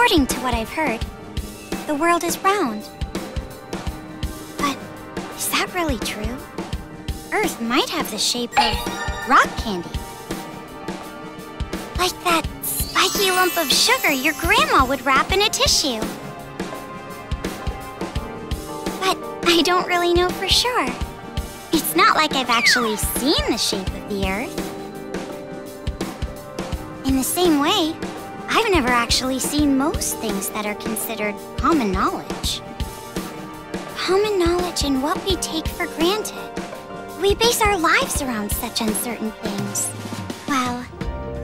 According to what I've heard, the world is round. But is that really true? Earth might have the shape of rock candy. Like that spiky lump of sugar your grandma would wrap in a tissue. But I don't really know for sure. It's not like I've actually seen the shape of the Earth. In the same way, I've never actually seen most things that are considered common knowledge. Common knowledge in what we take for granted. We base our lives around such uncertain things. Well,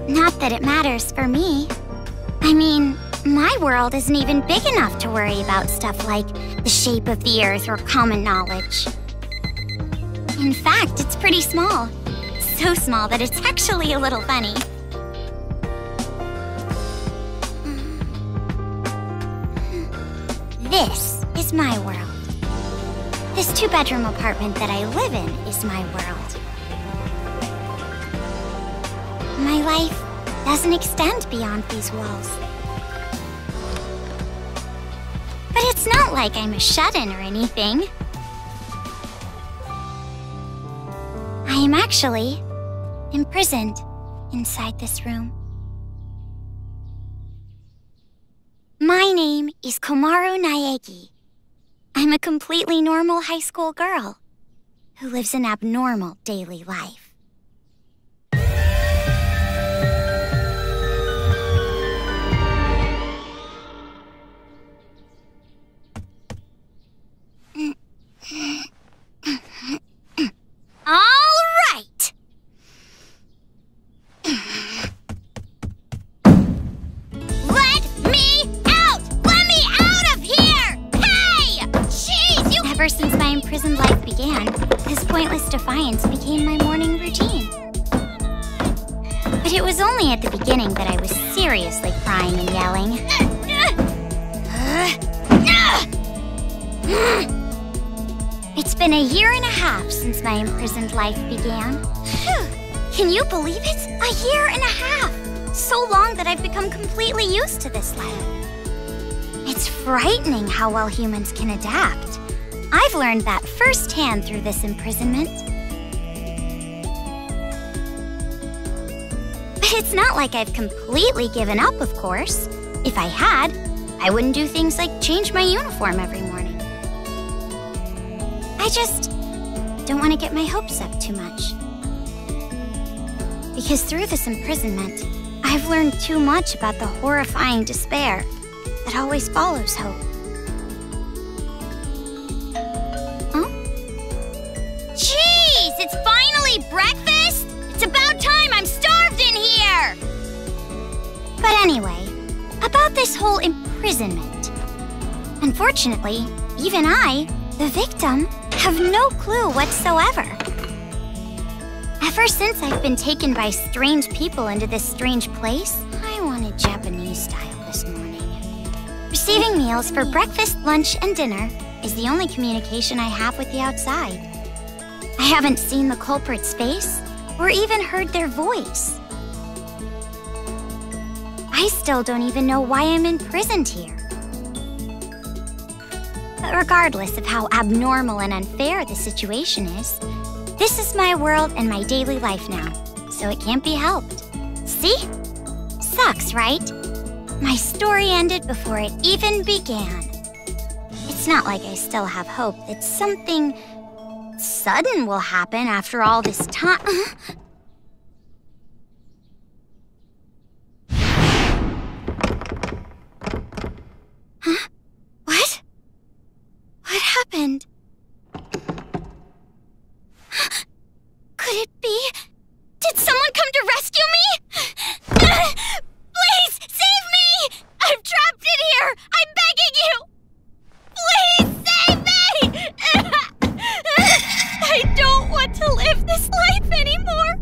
not that it matters for me. I mean, my world isn't even big enough to worry about stuff like the shape of the Earth or common knowledge. In fact, it's pretty small. So small that it's actually a little funny. This is my world. This two-bedroom apartment that I live in is my world. My life doesn't extend beyond these walls. But it's not like I'm a shut-in or anything. I am actually imprisoned inside this room. My name is Komaru Naegi. I'm a completely normal high school girl who lives an abnormal daily life. All right! Let me out! Let me out of here! Hey! Jeez, you— Ever since my imprisoned life began, this pointless defiance became my morning routine. But it was only at the beginning that I was seriously crying and yelling. It's been a year and a half since my imprisoned life began. Can you believe it? A year and a half! So long that I've become completely used to this life. It's frightening how well humans can adapt. I've learned that firsthand through this imprisonment. But it's not like I've completely given up, of course. If I had, I wouldn't do things like change my uniform every morning. I just don't want to get my hopes up too much. Because through this imprisonment, I've learned too much about the horrifying despair that always follows hope. Huh? Jeez, it's finally breakfast? It's about time, I'm starved in here! But anyway, about this whole imprisonment. Unfortunately, even I, the victim, have no clue whatsoever. Ever since I've been taken by strange people into this strange place, I wanted Japanese style this morning. Receiving meals for breakfast, lunch, and dinner is the only communication I have with the outside. I haven't seen the culprit's face or even heard their voice. I still don't even know why I'm imprisoned here. But regardless of how abnormal and unfair the situation is, this is my world and my daily life now, so it can't be helped. See? Sucks, right? My story ended before it even began. It's not like I still have hope that something sudden will happen after all this time. Huh? What? What happened? Could it be? Did someone come to rescue me? Please, save me! I'm trapped in here! I'm begging you! Please save me! I don't want to live this life anymore!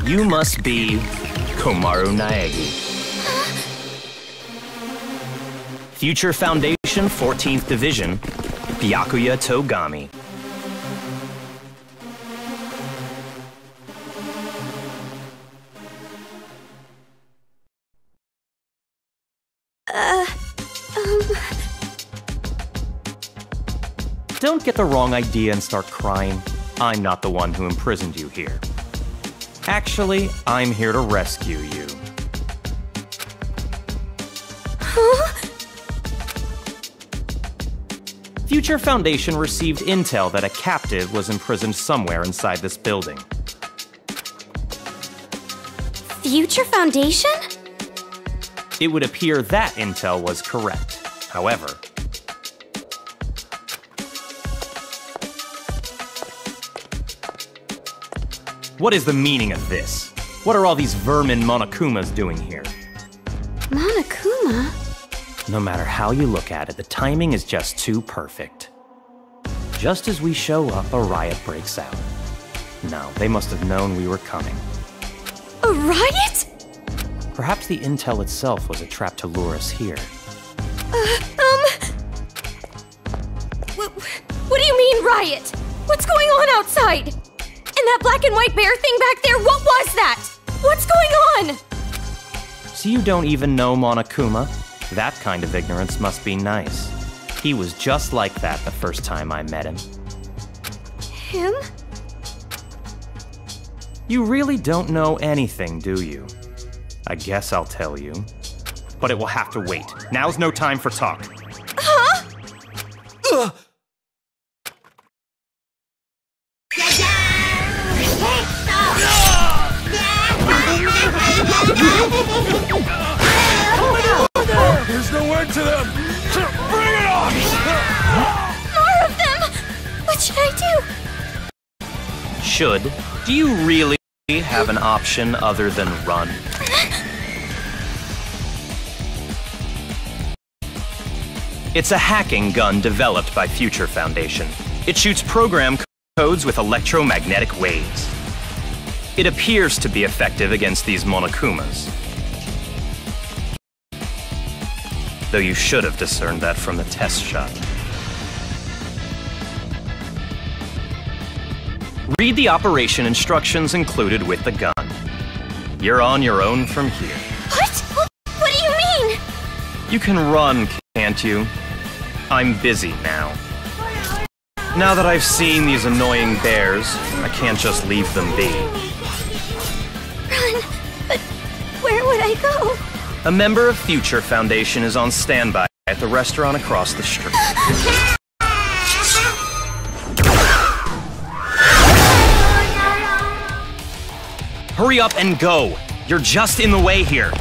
You must be Komaru Naegi. Future Foundation 14th Division, Byakuya Togami. Don't get the wrong idea and start crying. I'm not the one who imprisoned you here. Actually, I'm here to rescue you. Huh? Future Foundation received intel that a captive was imprisoned somewhere inside this building. Future Foundation? It would appear that intel was correct. However, what is the meaning of this? What are all these vermin Monokumas doing here? Monokuma? No matter how you look at it, the timing is just too perfect. Just as we show up, a riot breaks out. No, they must have known we were coming. A riot? Perhaps the intel itself was a trap to lure us here. What do you mean, riot? What's going on outside? And that black and white bear thing back there, what was that? What's going on? So you don't even know Monokuma? That kind of ignorance must be nice. He was just like that the first time I met him. Him? You really don't know anything, do you? I guess I'll tell you. But it will have to wait. Now's no time for talk. Huh? Ugh. There's no end to them! Bring it on! More of them! What should I do? Should? Do you really have an option other than run? It's a hacking gun developed by Future Foundation. It shoots program codes with electromagnetic waves. It appears to be effective against these Monokumas. Though you should have discerned that from the test shot. Read the operation instructions included with the gun. You're on your own from here. What? What do you mean? You can run, can't you? I'm busy now. Now that I've seen these annoying bears, I can't just leave them be. Run? But where would I go? A member of Future Foundation is on standby at the restaurant across the street. Hurry up and go! You're just in the way here.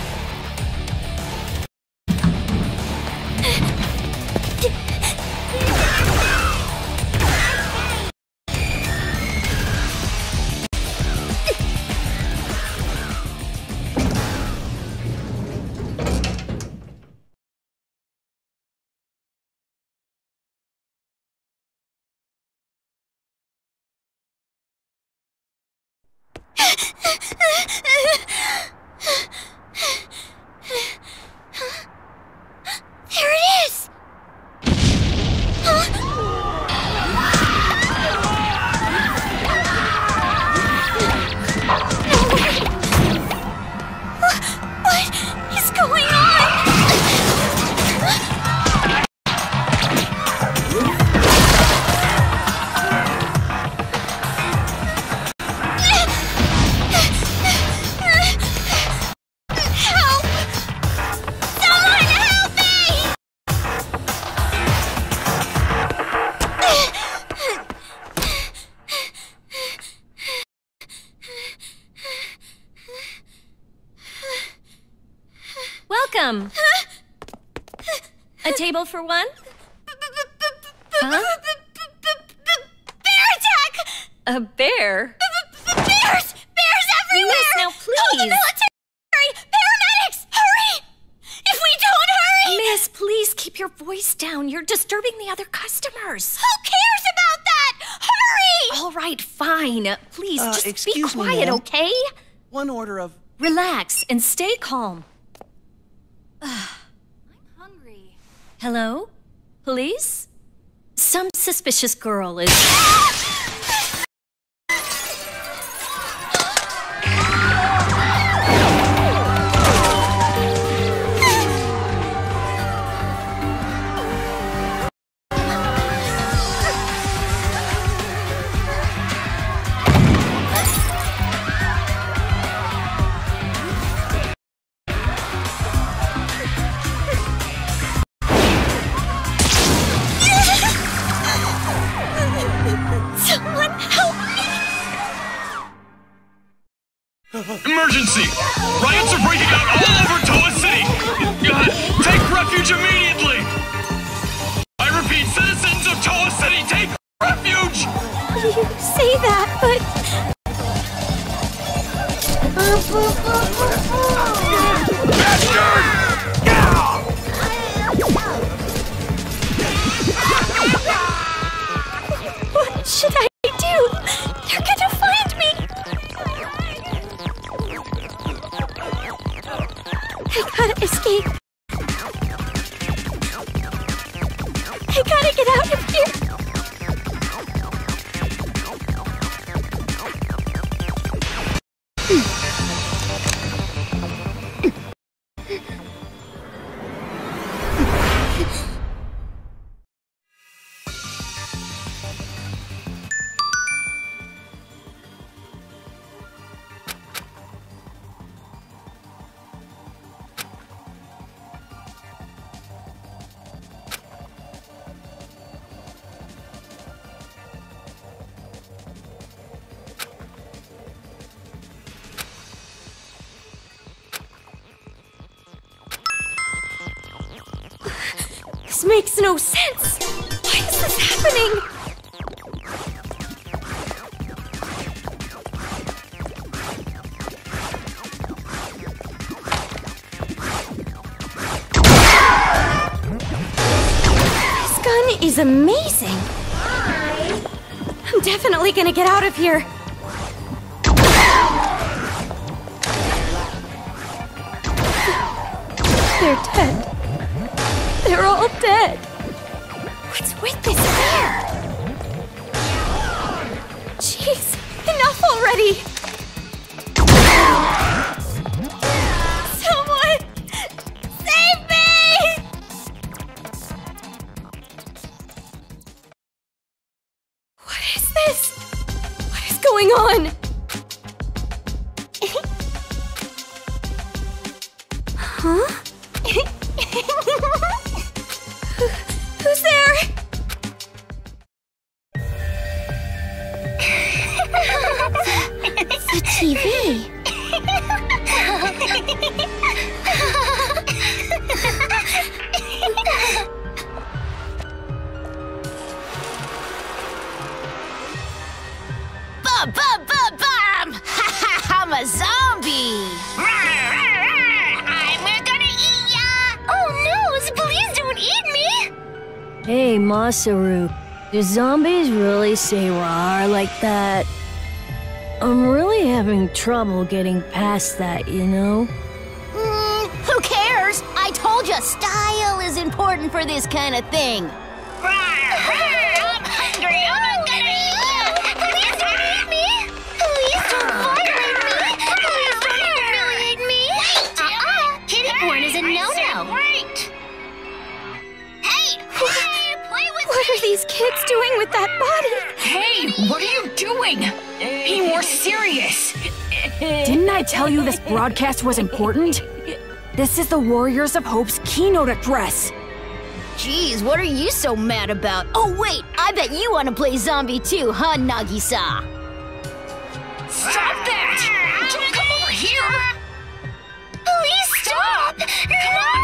welcome. A table for one? Huh? Bear attack! A bear? Bears! Bears everywhere! Miss, now Call the please. military! Paramedics! Hurry! If we don't hurry! Miss, please keep your voice down. You're disturbing the other customers. Who cares about that? Hurry! All right, fine. Please, just be excuse me, quiet, ma'am. okay? One order of... Relax and stay calm. I'm hungry. Hello? Police? Some suspicious girl is... Someone help me! Emergency! Riots are breaking out all over Toa City! Take refuge immediately! I repeat, citizens of Toa City, take refuge! You say that, but... What should I do? They're gonna find me! I gotta escape. I gotta get out of here. This makes no sense! Why is this happening? This gun is amazing! I'm definitely gonna get out of here! They're dead. They're all dead. What's with this bear? Jeez, enough already! Someone! Save me! What is this? What is going on? Huh? Who's there? It's the TV. Bum, bum, bum, bum! I'm a zombie! We're gonna eat ya! Oh no, please don't eat me! Hey, Masaru, do zombies really say rawr like that? I'm really having trouble getting past that, you know? Who cares? I told you, style is important for this kind of thing. I'm hungry, I'm not gonna eat you! Please don't eat me! Please don't violate me! Please don't humiliate me! Kitty porn is a no-no! Wait! Hey! Play with What are these kids doing with that body? Hey, what are you doing? Be more serious. Didn't I tell you this broadcast was important? This is the Warriors of Hope's keynote address. Jeez, what are you so mad about? Oh wait, I bet you want to play zombie too, huh, Nagisa? Stop that! Don't come over here! Please stop! Come on!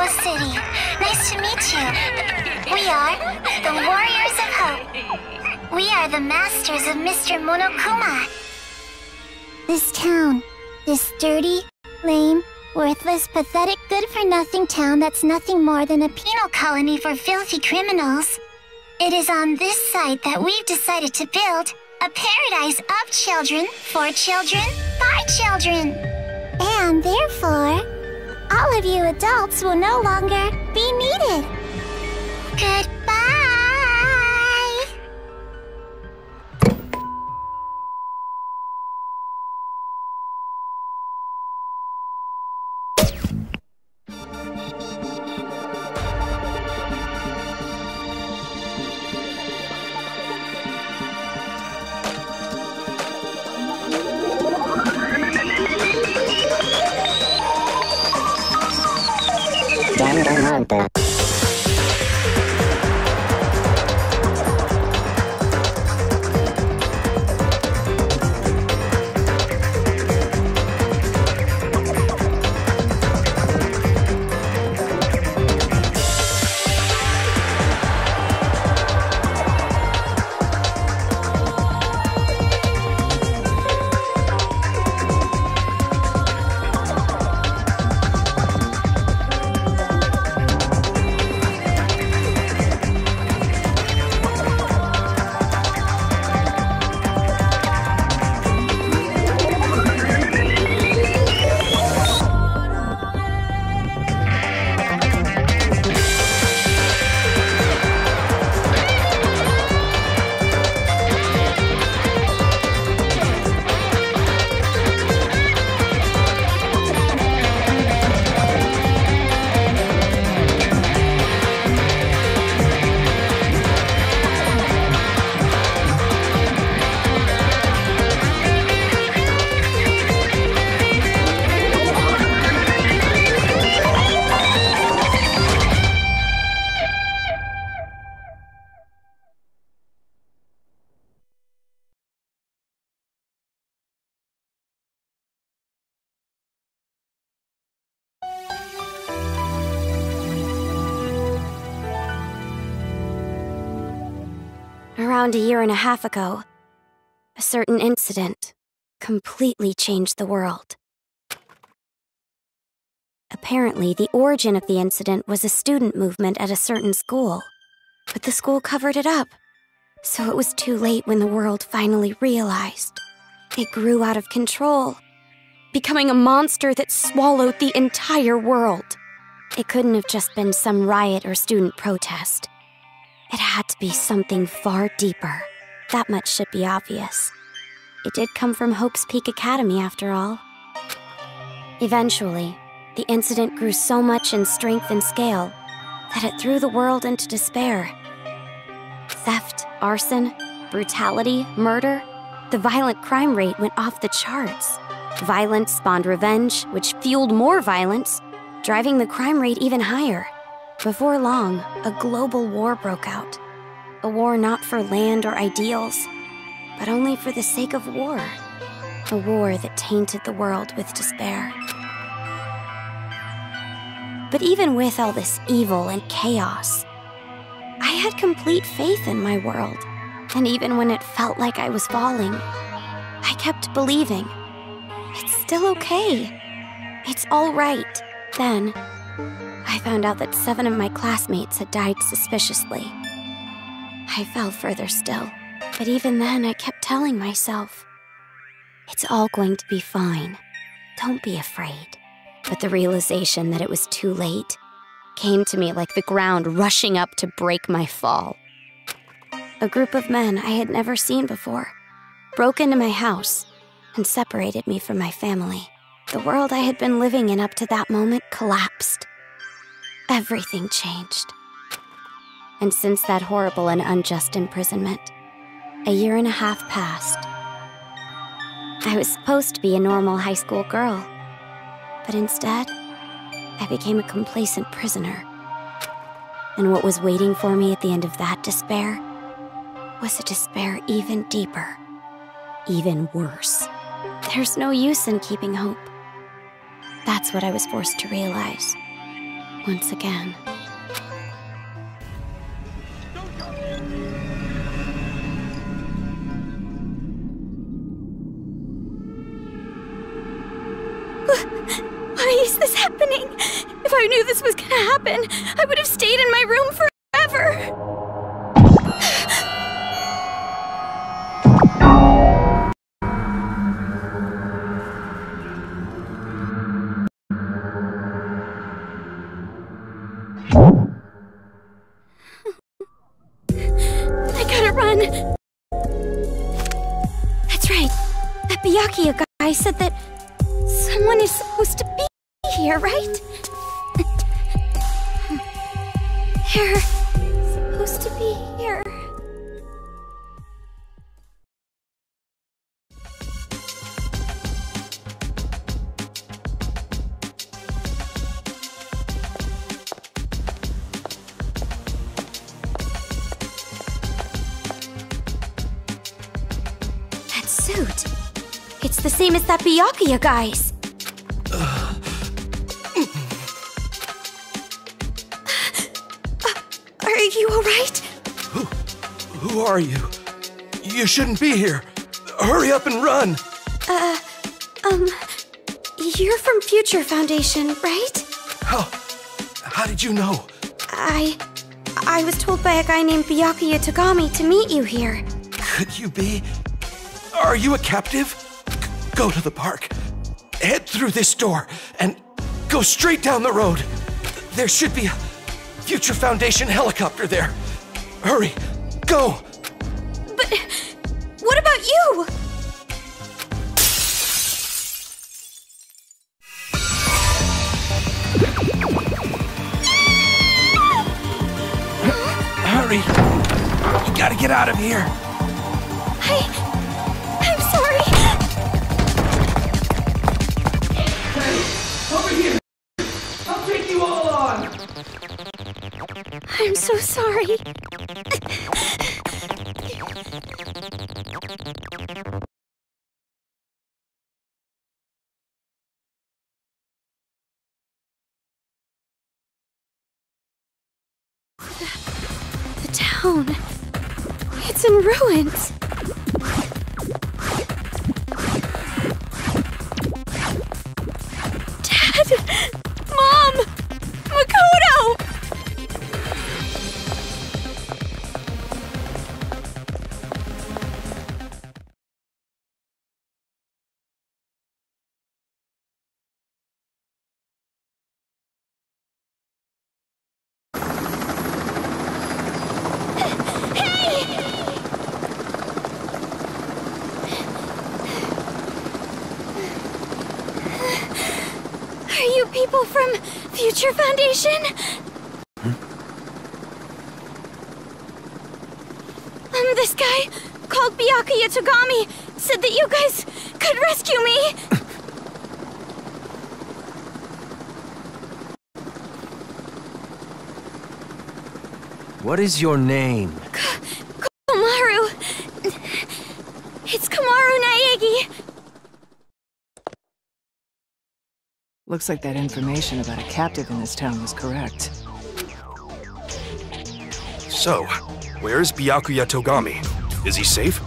Toa City. Nice to meet you. We are the Warriors of Hope. We are the masters of Mr. Monokuma. This town, this dirty, lame, worthless, pathetic, good-for-nothing town that's nothing more than a penal colony for filthy criminals. It is on this site that we've decided to build a paradise of children, for children, by children. And therefore, all of you adults will no longer be needed. Goodbye! Danganronpa. Around a year and a half ago, a certain incident completely changed the world. Apparently, the origin of the incident was a student movement at a certain school, but the school covered it up, so it was too late when the world finally realized. It grew out of control, becoming a monster that swallowed the entire world. It couldn't have just been some riot or student protest. It had to be something far deeper. That much should be obvious. It did come from Hope's Peak Academy, after all. Eventually, the incident grew so much in strength and scale that it threw the world into despair. Theft, arson, brutality, murder, the violent crime rate went off the charts. Violence spawned revenge, which fueled more violence, driving the crime rate even higher. Before long, a global war broke out. A war not for land or ideals, but only for the sake of war. A war that tainted the world with despair. But even with all this evil and chaos, I had complete faith in my world. And even when it felt like I was falling, I kept believing. It's still okay. It's all right. Then, I found out that 7 of my classmates had died suspiciously. I fell further still, but even then I kept telling myself, it's all going to be fine. Don't be afraid. But the realization that it was too late came to me like the ground rushing up to break my fall. A group of men I had never seen before broke into my house and separated me from my family. The world I had been living in up to that moment collapsed. Everything changed. And since that horrible and unjust imprisonment, a year and a half passed. I was supposed to be a normal high school girl, but instead, I became a complacent prisoner. And what was waiting for me at the end of that despair was a despair even deeper, even worse. There's no use in keeping hope. That's what I was forced to realize. once again. Why is this happening? If I knew this was gonna happen, I would have stayed in my room forever. I gotta run. That's right. That Byakuya guy said that someone is supposed to be here, right? They're supposed to be here. That suit. It's the same as that Byakuya guy's. Are you alright? Who are you? You shouldn't be here. Hurry up and run! You're from Future Foundation, right? How did you know? I was told by a guy named Byakuya Togami to meet you here. Could you be? Are you a captive? Go to the park. Head through this door and go straight down the road. There should be a Future Foundation helicopter there. Hurry, go! But what about you? Hurry! You gotta get out of here! I'm sorry! Hey, over here! I'll take you all on! I'm so sorry. The town. It's in ruins. Dad! Mom! Makoto! Are you people from Future Foundation? This guy, called Byakuya Togami, said that you guys could rescue me! What is your name? Komaru. It's Komaru Naegi. Looks like that information about a captive in this town was correct. So, where's Byakuya Togami? Is he safe?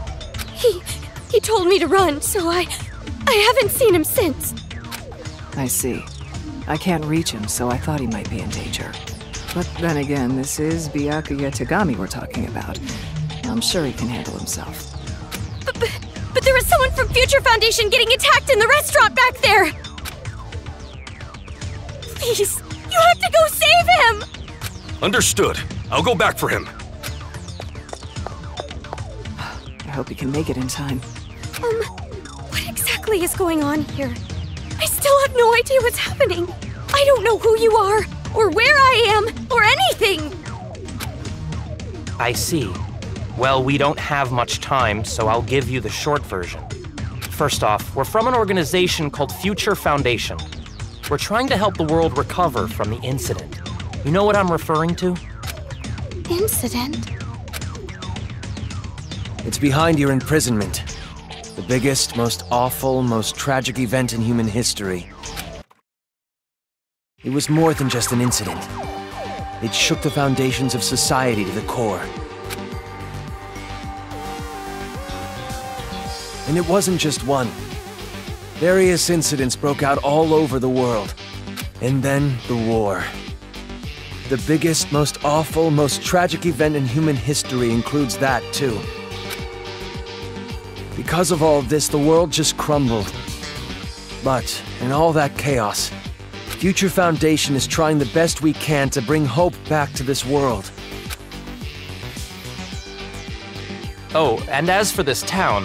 He told me to run, so I haven't seen him since. I see. I can't reach him, so I thought he might be in danger. But then again, this is Byakuya Togami we're talking about. I'm sure he can handle himself. But there was someone from Future Foundation getting attacked in the restaurant back there! Please, you have to go save him! Understood. I'll go back for him. I hope he can make it in time. What exactly is going on here? I still have no idea what's happening. I don't know who you are, or where I am, or anything! I see. Well, we don't have much time, so I'll give you the short version. First off, we're from an organization called Future Foundation. We're trying to help the world recover from the incident. You know what I'm referring to? Incident? It's behind your imprisonment. The biggest, most awful, most tragic event in human history. It was more than just an incident. It shook the foundations of society to the core. And it wasn't just one. Various incidents broke out all over the world. And then the war. The biggest, most awful, most tragic event in human history includes that, too. Because of all this, the world just crumbled. But, in all that chaos, Future Foundation is trying the best we can to bring hope back to this world. Oh, and as for this town...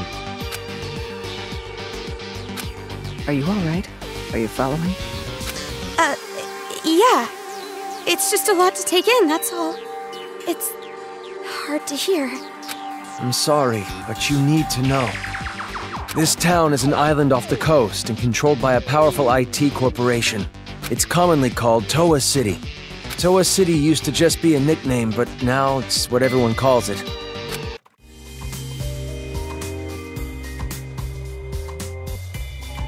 Are you alright? Are you following? Yeah. It's just a lot to take in, that's all. It's hard to hear. I'm sorry, but you need to know. This town is an island off the coast and controlled by a powerful IT corporation. It's commonly called Toa City. Toa City used to just be a nickname, but now it's what everyone calls it.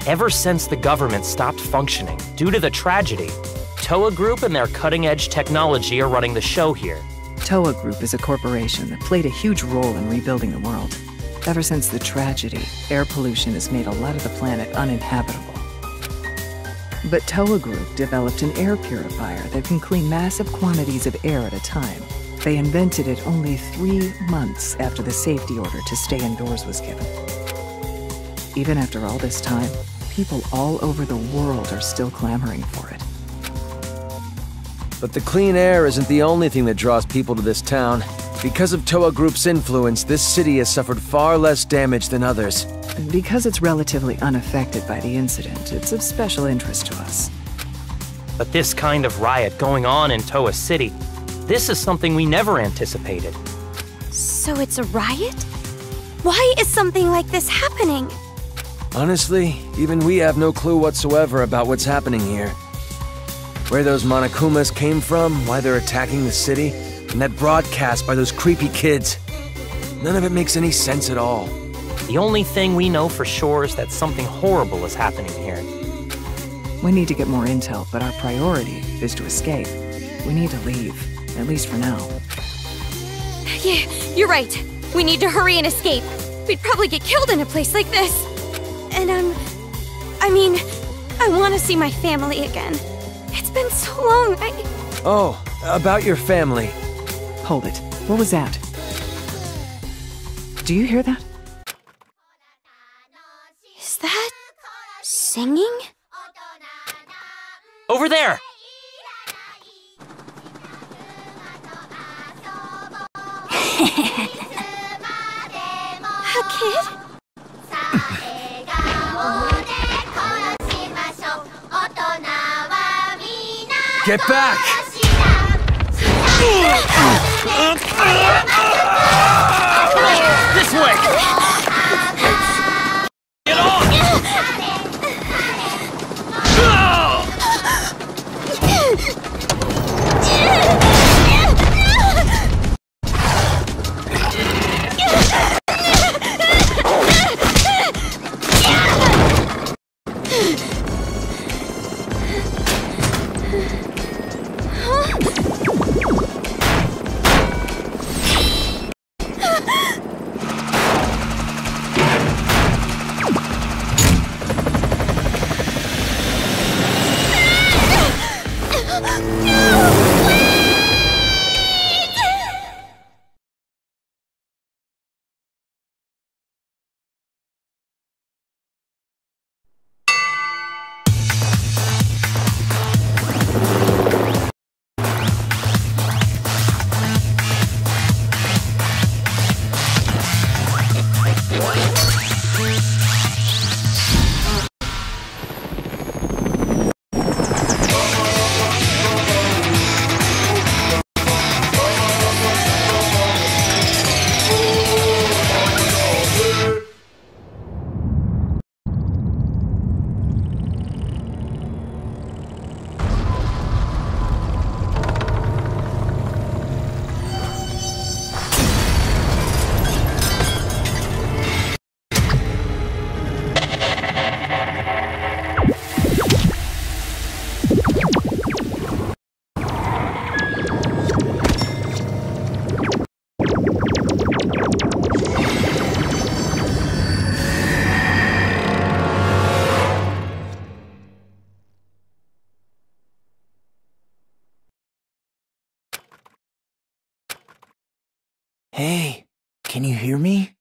Ever since the government stopped functioning due to the tragedy, Toa Group and their cutting-edge technology are running the show here. Toa Group is a corporation that played a huge role in rebuilding the world. Ever since the tragedy, air pollution has made a lot of the planet uninhabitable. But Toa Group developed an air purifier that can clean massive quantities of air at a time. They invented it only 3 months after the safety order to stay indoors was given. Even after all this time, people all over the world are still clamoring for it. But the clean air isn't the only thing that draws people to this town. Because of Toa Group's influence, this city has suffered far less damage than others. Because it's relatively unaffected by the incident, it's of special interest to us. But this kind of riot going on in Toa City, this is something we never anticipated. So it's a riot? Why is something like this happening? Honestly, even we have no clue whatsoever about what's happening here. Where those Monokumas came from, why they're attacking the city, and that broadcast by those creepy kids. None of it makes any sense at all. The only thing we know for sure is that something horrible is happening here. We need to get more intel, but our priority is to escape. We need to leave, at least for now. Yeah, you're right. We need to hurry and escape. We'd probably get killed in a place like this. And I want to see my family again. It's been so long, Oh, about your family. Hold it. What was that? Do you hear that? Is that... singing? Over there! A kid? Get back! This way! Get on! Can you hear me?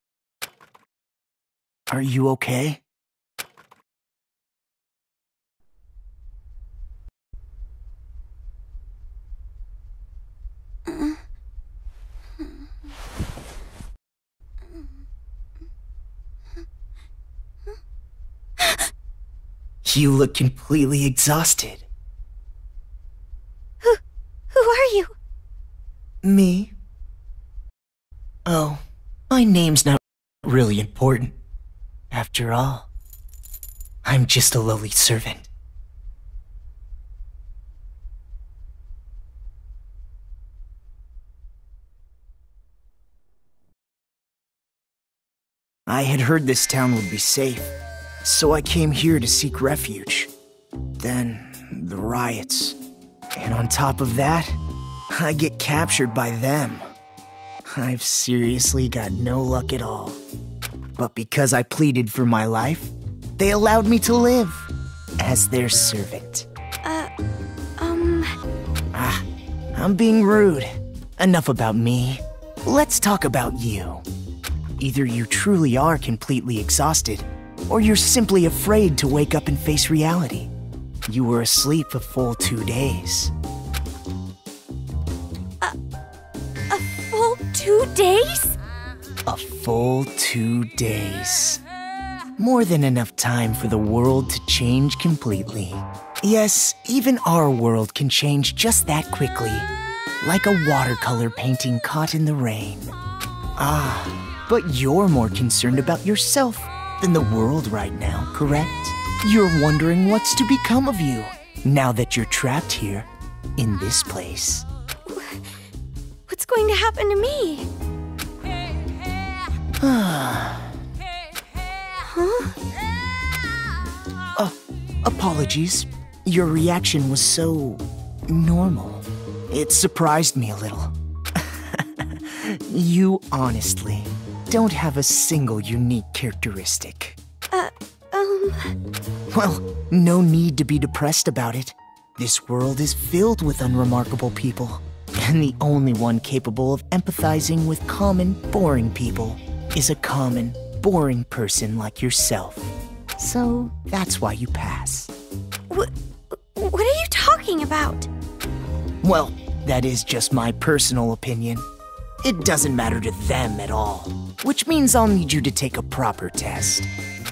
Are you okay? You look completely exhausted. Who are you? Me? Oh, my name's not really important. After all, I'm just a lowly servant. I had heard this town would be safe, so I came here to seek refuge. Then, the riots. And on top of that, I get captured by them. I've seriously got no luck at all. But because I pleaded for my life, they allowed me to live as their servant. I'm being rude. Enough about me. Let's talk about you. Either you truly are completely exhausted, or you're simply afraid to wake up and face reality. You were asleep a full 2 days. A full 2 days? A full 2 days. More than enough time for the world to change completely. Yes, even our world can change just that quickly. Like a watercolor painting caught in the rain. But you're more concerned about yourself than the world right now, correct? You're wondering what's to become of you, now that you're trapped here, in this place. What's going to happen to me? Huh? Apologies. Your reaction was so normal. It surprised me a little. You honestly don't have a single unique characteristic. Well, no need to be depressed about it. This world is filled with unremarkable people, and the only one capable of empathizing with common, boring people is a common, boring person like yourself. So that's why you pass. What are you talking about? Well, that is just my personal opinion. It doesn't matter to them at all, which means I'll need you to take a proper test.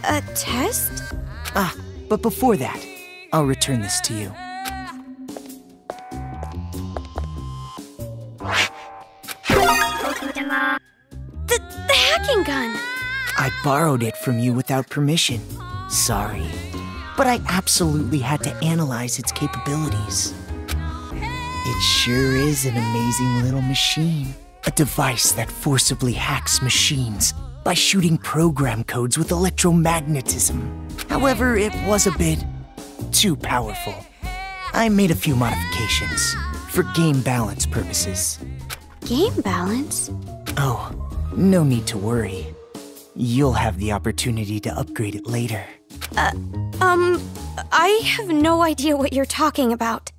A test? But before that, I'll return this to you. The hacking gun! I borrowed it from you without permission. Sorry. But I absolutely had to analyze its capabilities. It sure is an amazing little machine. A device that forcibly hacks machines by shooting program codes with electromagnetism. However, it was a bit too powerful. I made a few modifications for game balance purposes. Game balance? Oh, no need to worry. You'll have the opportunity to upgrade it later. I have no idea what you're talking about.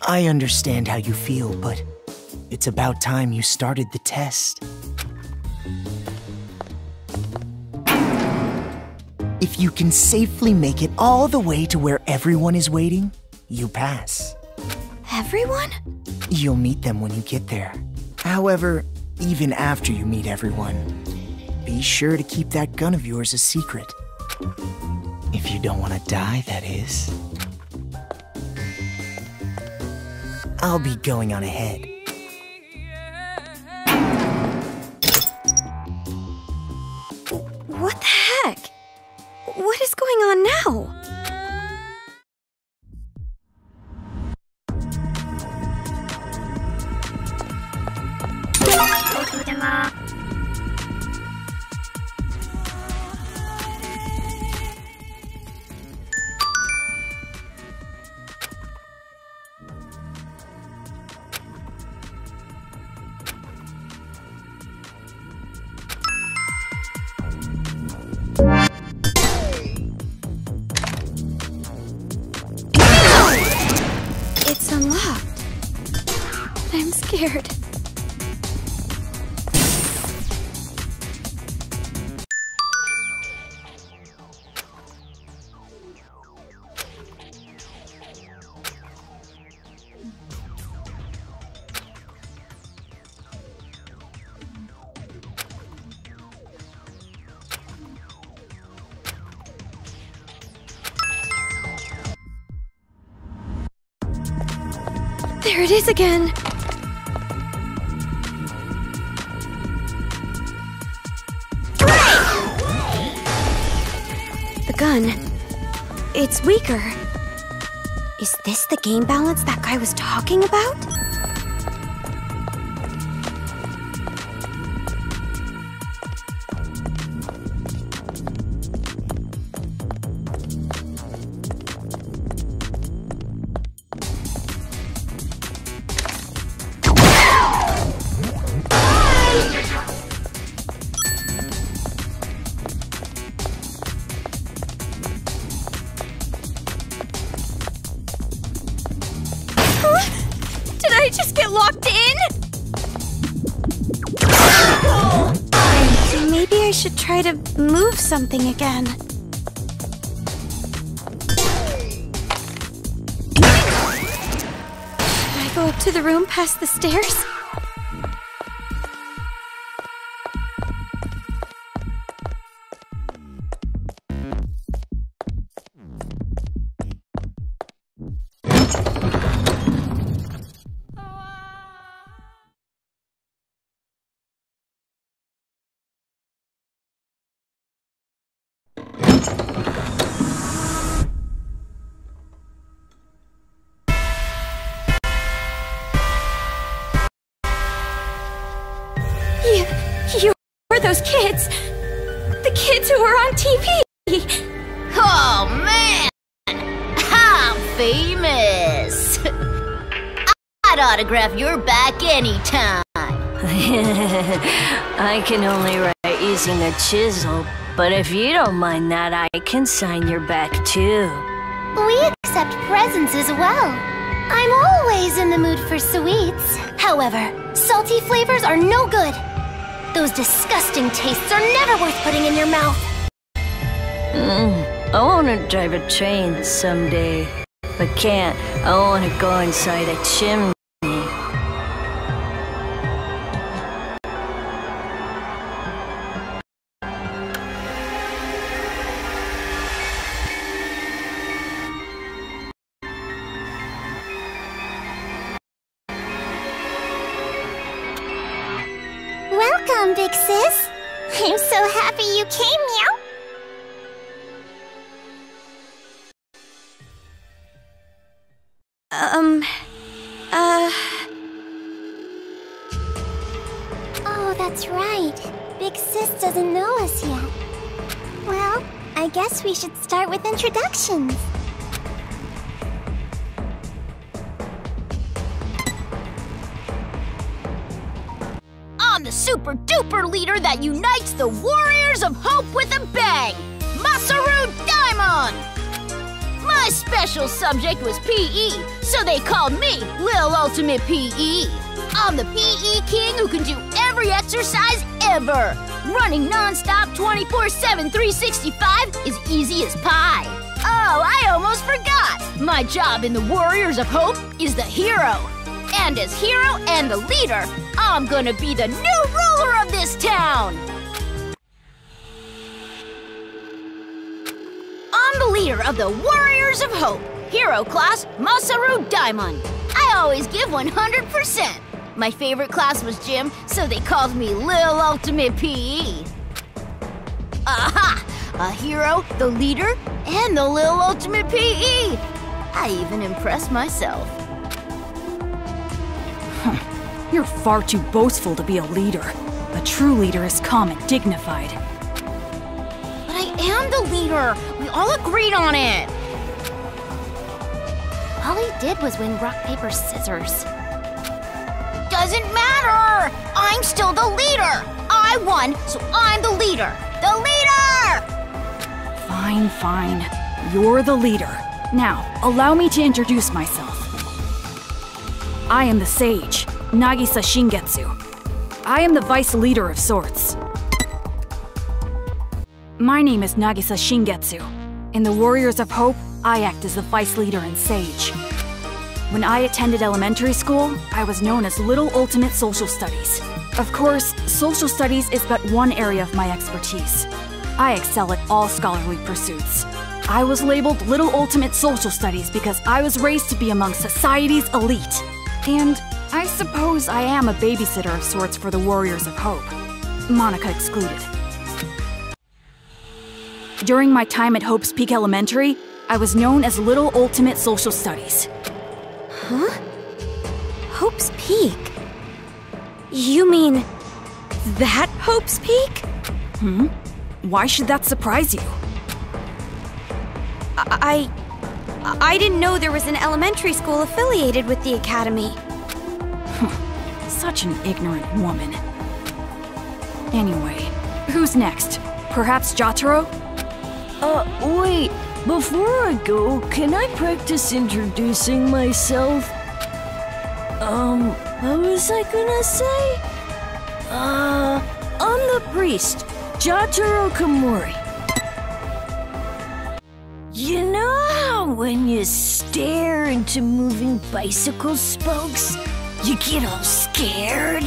I understand how you feel, but it's about time you started the test. If you can safely make it all the way to where everyone is waiting, you pass. Everyone? You'll meet them when you get there. However, even after you meet everyone, be sure to keep that gun of yours a secret. If you don't want to die, that is. I'll be going on ahead. What the heck? What is going on now? It's unlocked. I'm scared. There it is again. The gun. It's weaker. Is this the game balance that guy was talking about? Did I just get locked in? Maybe I should try to move something again. Should I go up to the room past the stairs? You were those kids. The kids who were on TV. Oh, man! I'm famous! I'd autograph your back anytime. I can only write using a chisel, but if you don't mind that, I can sign your back too. We accept presents as well. I'm always in the mood for sweets. However, salty flavors are no good. Those disgusting tastes are never worth putting in your mouth. I want to drive a train someday, but can't. I want to go inside a chimney. Welcome, big sis. I'm so happy you came, meow. Oh, that's right. Big sis doesn't know us yet. Well, I guess we should start with introductions. I'm the super-duper leader that unites the Warriors of Hope with a bang! Masaru Daimon! My special subject was PE, so they called me Lil Ultimate PE. I'm the PE king who can do every exercise ever. Running non-stop 24/7 365 is easy as pie. Oh, I almost forgot! My job in the Warriors of Hope is the hero. And as hero and the leader, I'm gonna be the new ruler of this town! I'm the leader of the Warriors of Hope, hero class Masaru Daimon. I always give 100%. My favorite class was gym, so they called me Lil Ultimate PE. Aha! A hero, the leader, and the Lil Ultimate PE! I even impressed myself. You're far too boastful to be a leader. A true leader is calm and dignified. But I am the leader! We all agreed on it! All he did was win rock, paper, scissors. Doesn't matter! I'm still the leader! I won, so I'm the leader! The leader! Fine, fine. You're the leader. Now, allow me to introduce myself. I am the Sage, Nagisa Shingetsu. I am the vice leader of sorts. My name is Nagisa Shingetsu. In the Warriors of Hope, I act as the vice leader and Sage. When I attended elementary school, I was known as Little Ultimate Social Studies. Of course, social studies is but one area of my expertise. I excel at all scholarly pursuits. I was labeled Little Ultimate Social Studies because I was raised to be among society's elite. And I suppose I am a babysitter of sorts for the Warriors of Hope. Monica excluded. During my time at Hope's Peak Elementary, I was known as Little Ultimate Social Studies. Huh? Hope's Peak? You mean that Hope's Peak? Hmm? Why should that surprise you? I didn't know there was an elementary school affiliated with the academy. Such an ignorant woman. Anyway, who's next? Perhaps Jotaro? Wait. Before I go, can I practice introducing myself? What was I gonna say? I'm the priest, Jotaro Komori. You know how when you stare into moving bicycle spokes, you get all scared?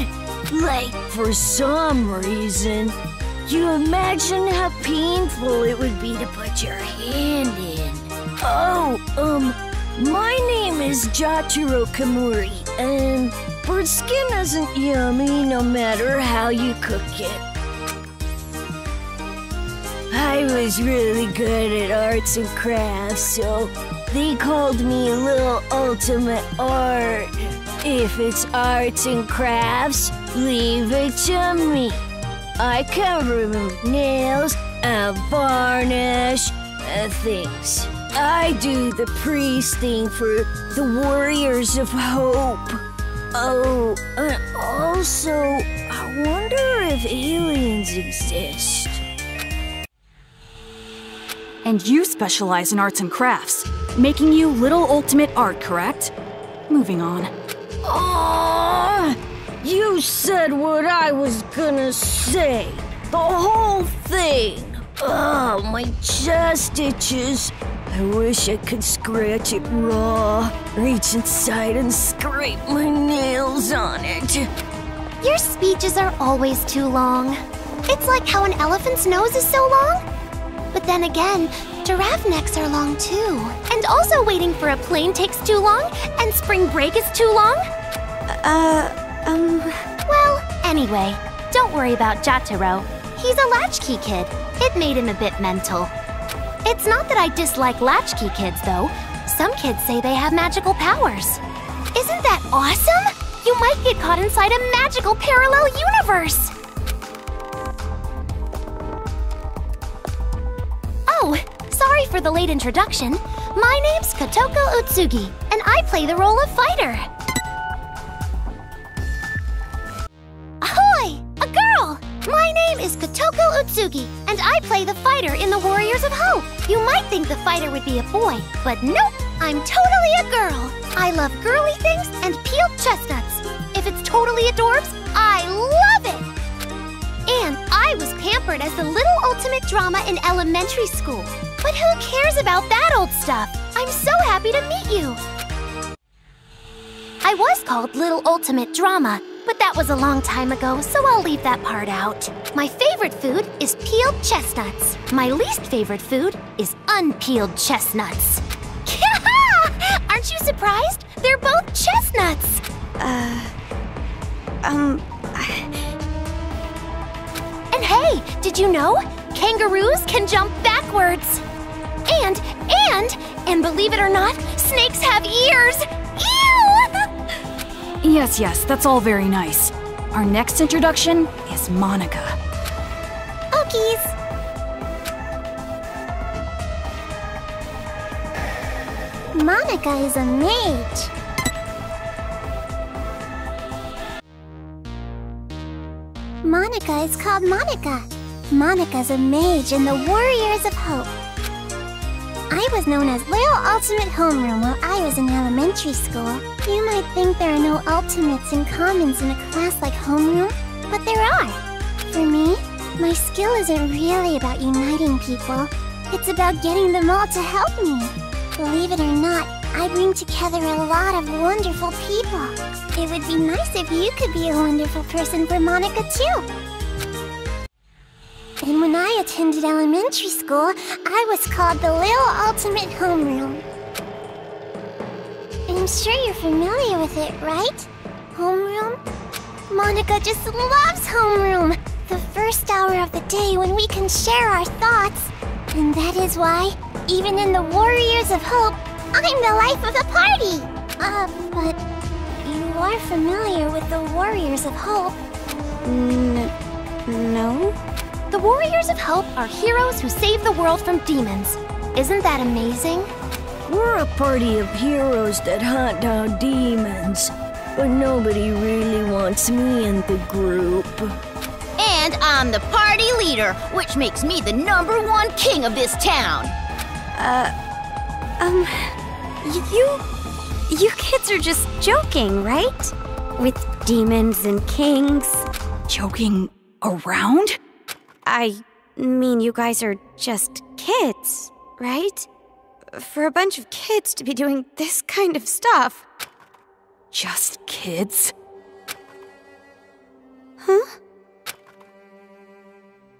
Like, for some reason, you imagine how painful it would be to put your hand in. My name is Jotaro Komori, and bird skin isn't yummy no matter how you cook it. I was really good at arts and crafts, so they called me Little Ultimate Art. If it's arts and crafts, leave it to me. I can remove nails and varnish and things. I do the priest thing for the Warriors of Hope. Oh, and also, I wonder if aliens exist. And you specialize in arts and crafts, making you Little Ultimate Art, correct? Moving on. You said what I was gonna say. The whole thing. Oh, my chest itches. I wish I could scratch it raw, reach inside and scrape my nails on it. Your speeches are always too long. It's like how an elephant's nose is so long. But then again, giraffe necks are long too. And also waiting for a plane takes too long, and spring break is too long. Well, anyway, don't worry about Jotaro. He's a latchkey kid. It made him a bit mental. It's not that I dislike latchkey kids, though. Some kids say they have magical powers. Isn't that awesome? You might get caught inside a magical parallel universe. Oh, sorry for the late introduction. My name's Kotoko Utsugi, and I play the role of fighter. Ahoy! A girl! My name is Kotoko Utsugi, and I play the fighter in the Warriors of Hope. You might think the fighter would be a boy, but nope, I'm totally a girl. I love girly things and peeled chestnuts. If it's totally adorbs, I love it! And I was pampered as the little ultimate drama in elementary school. But who cares about that old stuff? I'm so happy to meet you! I was called Little Ultimate Drama, but that was a long time ago, so I'll leave that part out. My favorite food is peeled chestnuts. My least favorite food is unpeeled chestnuts. Aren't you surprised? They're both chestnuts! And hey, did you know? Kangaroos can jump backwards! And believe it or not, snakes have ears! Ew! Yes, that's all very nice. Our next introduction is Monica. Okies! Monica is a mage. Monica is called Monica. Monica's a mage in the Warriors of Hope. I was known as Little Ultimate Homeroom while I was in elementary school. You might think there are no ultimates and commons in a class like homeroom, but there are. For me, my skill isn't really about uniting people. It's about getting them all to help me. Believe it or not, I bring together a lot of wonderful people. It would be nice if you could be a wonderful person for Monica too. And when I attended elementary school, I was called the Little Ultimate Homeroom. And I'm sure you're familiar with it, right? Homeroom? Monica just loves homeroom! The first hour of the day when we can share our thoughts. And that is why, even in the Warriors of Hope, I'm the life of the party! But you are familiar with the Warriors of Hope. No? The Warriors of Hope are heroes who save the world from demons. Isn't that amazing? We're a party of heroes that hunt down demons, but nobody really wants me in the group. And I'm the party leader, which makes me the #1 king of this town. You kids are just joking, right? With demons and kings. Joking around? I mean, you guys are just kids, right? For a bunch of kids to be doing this kind of stuff. Just kids? Huh?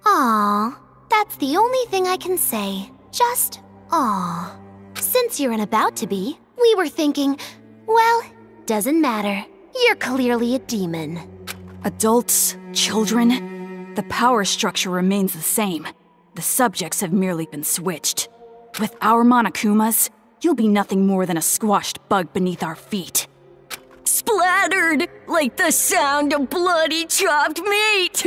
Aw, that's the only thing I can say. Just aw. Since you're an about to be, we were thinking, well, doesn't matter. You're clearly a demon. Adults, children, the power structure remains the same. The subjects have merely been switched. With our Monokumas, you'll be nothing more than a squashed bug beneath our feet. Splattered like the sound of bloody chopped meat.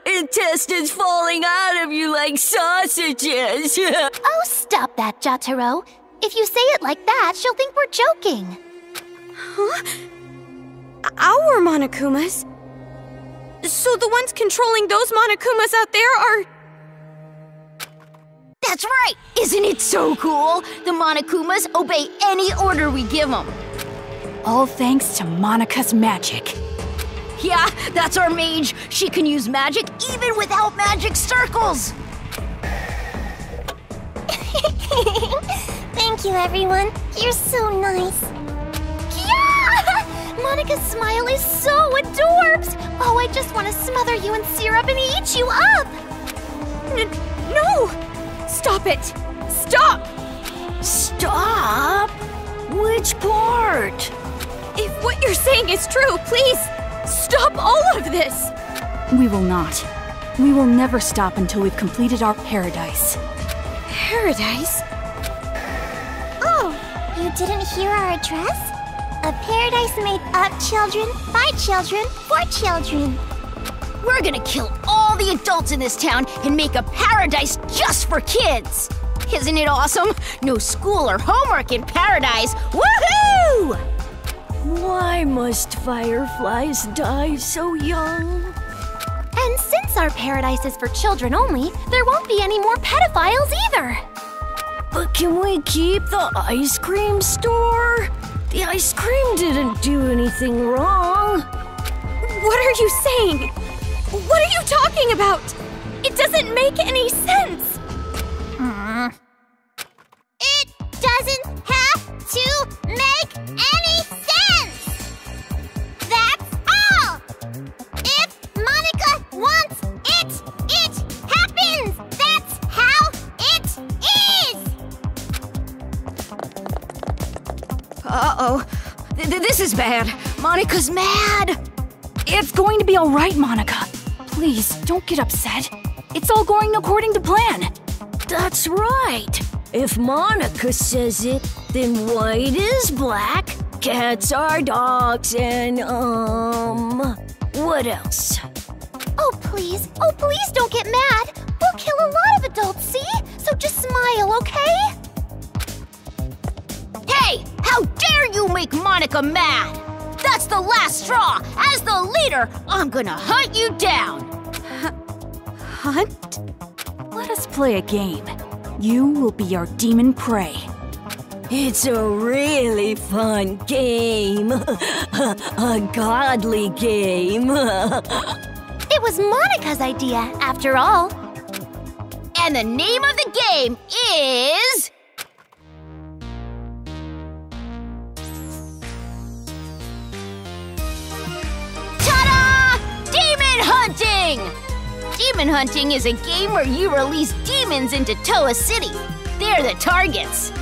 Intestines falling out of you like sausages. Oh, stop that, Jotaro. If you say it like that, she'll think we're joking. Huh? Our Monokumas? So the ones controlling those Monokumas out there are... That's right! Isn't it so cool? The Monokumas obey any order we give them. All thanks to Monika's magic. Yeah, that's our mage. She can use magic even without magic circles. Thank you, everyone. You're so nice. Yeah! Monica's smile is so adorbs! Oh, I just want to smother you in syrup and eat you up! No! Stop it! Stop! Stop? Which part? If what you're saying is true, please, stop all of this! We will not. We will never stop until we've completed our paradise. Paradise? Oh, you didn't hear our address? A paradise made of children, by children, for children. We're gonna kill all the adults in this town and make a paradise just for kids! Isn't it awesome? No school or homework in paradise! Woohoo! Why must fireflies die so young? And since our paradise is for children only, there won't be any more pedophiles either! But can we keep the ice cream store? The ice cream didn't do anything wrong. What are you saying? What are you talking about? It doesn't make any sense! It doesn't have to make any sense! That's all! If Monica wants it, it happens! That's how it is! Uh-oh. This is bad. Monica's mad! It's going to be all right, Monika. Please, don't get upset. It's all going according to plan. That's right. If Monika says it, then white is black, cats are dogs, and, what else? Oh, please don't get mad. We'll kill a lot of adults, see? So just smile, okay? Hey, how dare you make Monika mad? That's the last straw. As the leader, I'm gonna hunt you down. Hunt? Let us play a game. You will be our demon prey. It's a really fun game. A godly game. It was Monika's idea, after all. And the name of the game is... Ta-da! Demon Hunting! Demon Hunting is a game where you release demons into Toa City. They're the targets.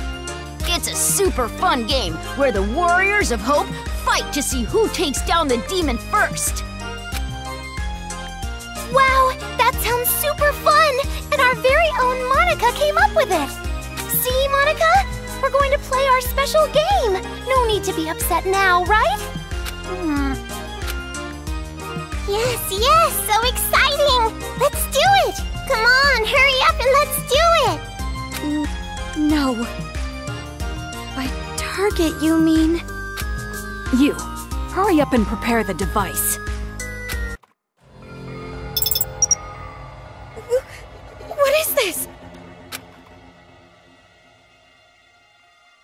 It's a super fun game where the Warriors of Hope fight to see who takes down the demon first. Wow, that sounds super fun! And our very own Monica came up with it! See, Monica? We're going to play our special game! No need to be upset now, right? Yes, so exciting! Let's do it! Come on, hurry up and let's do it! No. By target, you mean? You, hurry up and prepare the device. What is this?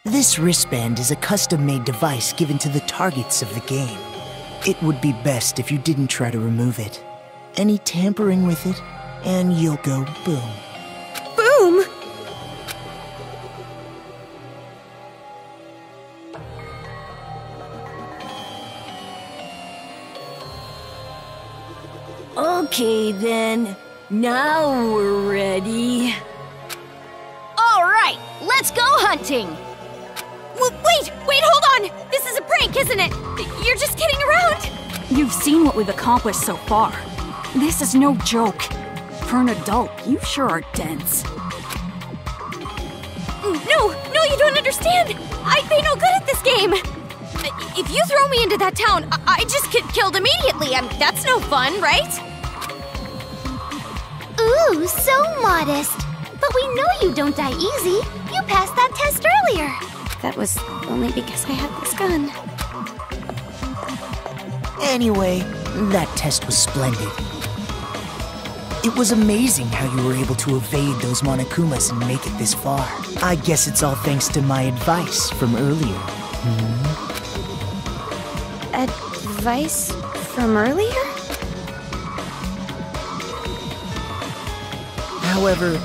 This wristband is a custom-made device given to the targets of the game. It would be best if you didn't try to remove it. Any tampering with it, and you'll go boom. Boom? Okay then, now we're ready. All right, let's go hunting. Wait, hold on! This is a prank, isn't it? You're just kidding around? You've seen what we've accomplished so far. This is no joke. For an adult, you sure are dense. No, you don't understand! I'd be no good at this game! If you throw me into that town, I just get killed immediately. That's no fun, right? Ooh, so modest! But we know you don't die easy. You passed that test earlier. That was only because I had this gun. Anyway, that test was splendid. It was amazing how you were able to evade those Monokumas and make it this far. I guess it's all thanks to my advice from earlier. Advice from earlier? However,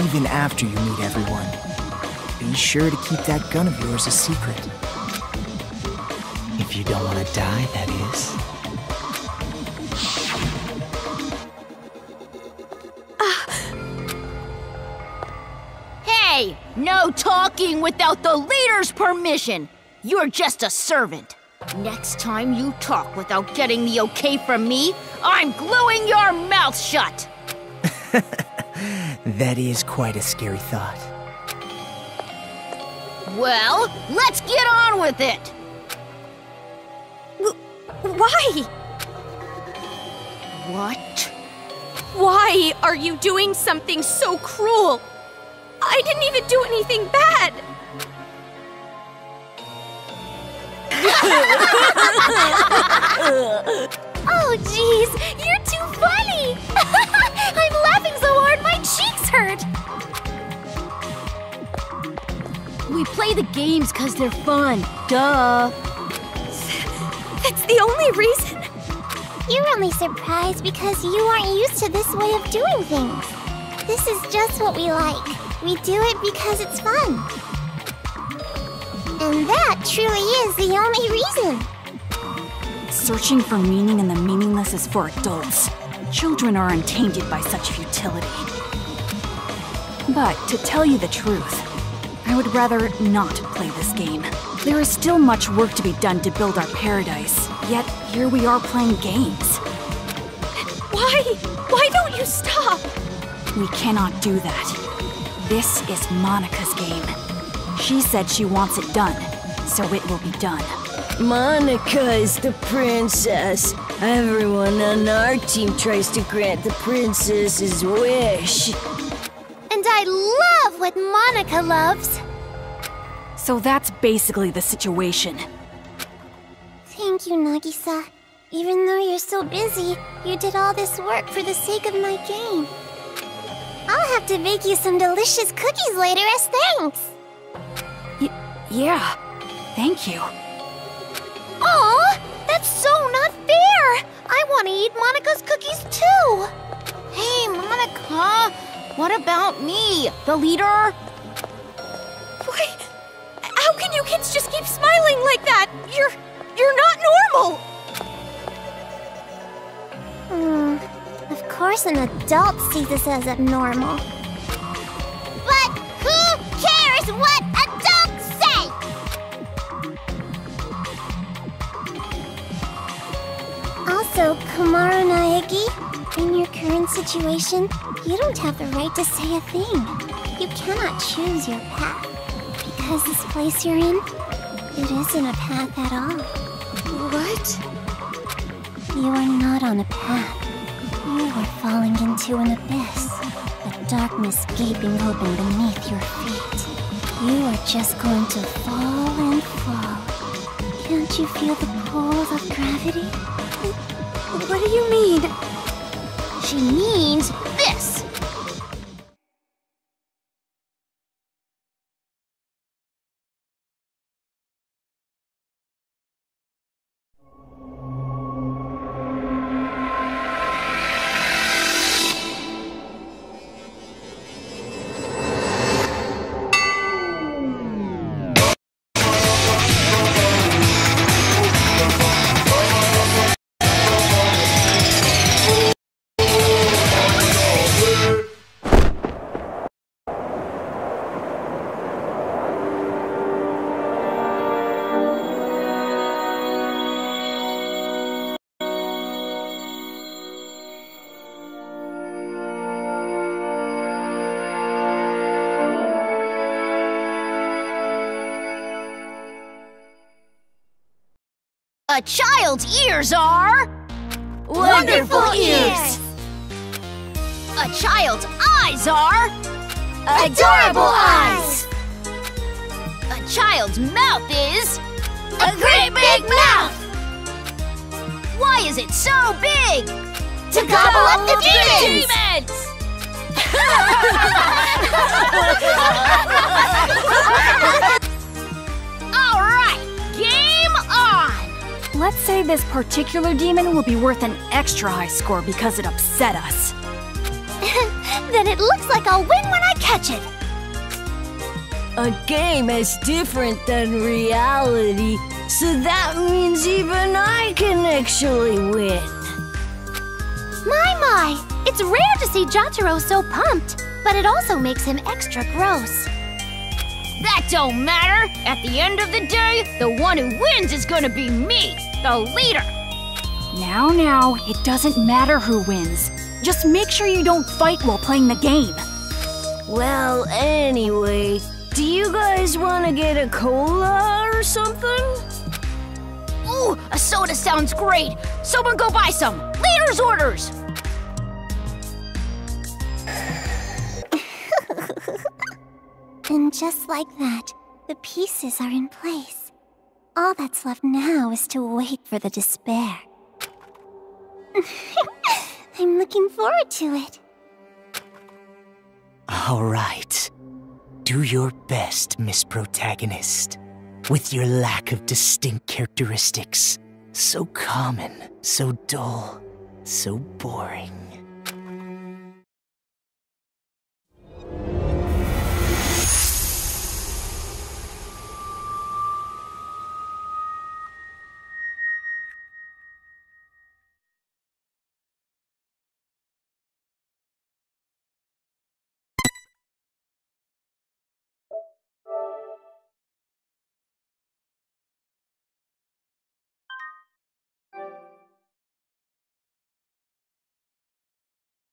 even after you meet everyone, be sure to keep that gun of yours a secret. If you don't want to die, that is. Hey, no talking without the leader's permission. You're just a servant. Next time you talk without getting the okay from me, I'm gluing your mouth shut. That is quite a scary thought. Well, let's get on with it. Why? What? Why are you doing something so cruel? I didn't even do anything bad. Oh, jeez, you're too funny! I'm laughing so hard my cheeks hurt! We play the games because they're fun. Duh. That's the only reason? You're only surprised because you aren't used to this way of doing things. This is just what we like. We do it because it's fun. And that truly is the only reason. Searching for meaning in the meaningless is for adults. Children are untainted by such futility. But to tell you the truth, I would rather not play this game. There is still much work to be done to build our paradise, yet here we are playing games. Why? Why don't you stop? We cannot do that. This is Monica's game. She said she wants it done, so it will be done. Monica is the princess. Everyone on our team tries to grant the princess's wish. And I love what Monica loves. So that's basically the situation. Thank you, Nagisa. Even though you're so busy, you did all this work for the sake of my game. I'll have to bake you some delicious cookies later as thanks. Yeah, thank you. Aw, that's so not fair! I want to eat Monica's cookies too! Hey, Monica, what about me, the leader? Why? How can you kids just keep smiling like that? You're not normal! Of course an adult sees this as abnormal. But who cares what adults say? So, Kamaru Naegi, in your current situation, you don't have the right to say a thing. You cannot choose your path. Because this place you're in, it isn't a path at all. What? You are not on a path. You are falling into an abyss. A darkness gaping open beneath your feet. You are just going to fall and fall. Can't you feel the pull of gravity? What do you mean? She means this! A child's ears are... Wonderful ears! A child's eyes are... Adorable eyes! A child's mouth is... A great big mouth! Why is it so big? To gobble up the demons! Alright, game on! Let's say this particular demon will be worth an extra high score because it upset us. Then it looks like I'll win when I catch it. A game is different than reality, so that means even I can actually win. My! It's rare to see Jotaro so pumped, but it also makes him extra gross. That don't matter! At the end of the day, the one who wins is gonna be me, the leader! Now, it doesn't matter who wins. Just make sure you don't fight while playing the game. Well, anyway, do you guys want to get a cola or something? Ooh, a soda sounds great! Someone go buy some! Leader's orders! And just like that, the pieces are in place. All that's left now is to wait for the despair. I'm looking forward to it. All right. Do your best, Miss Protagonist. With your lack of distinct characteristics. So common, so dull, so boring.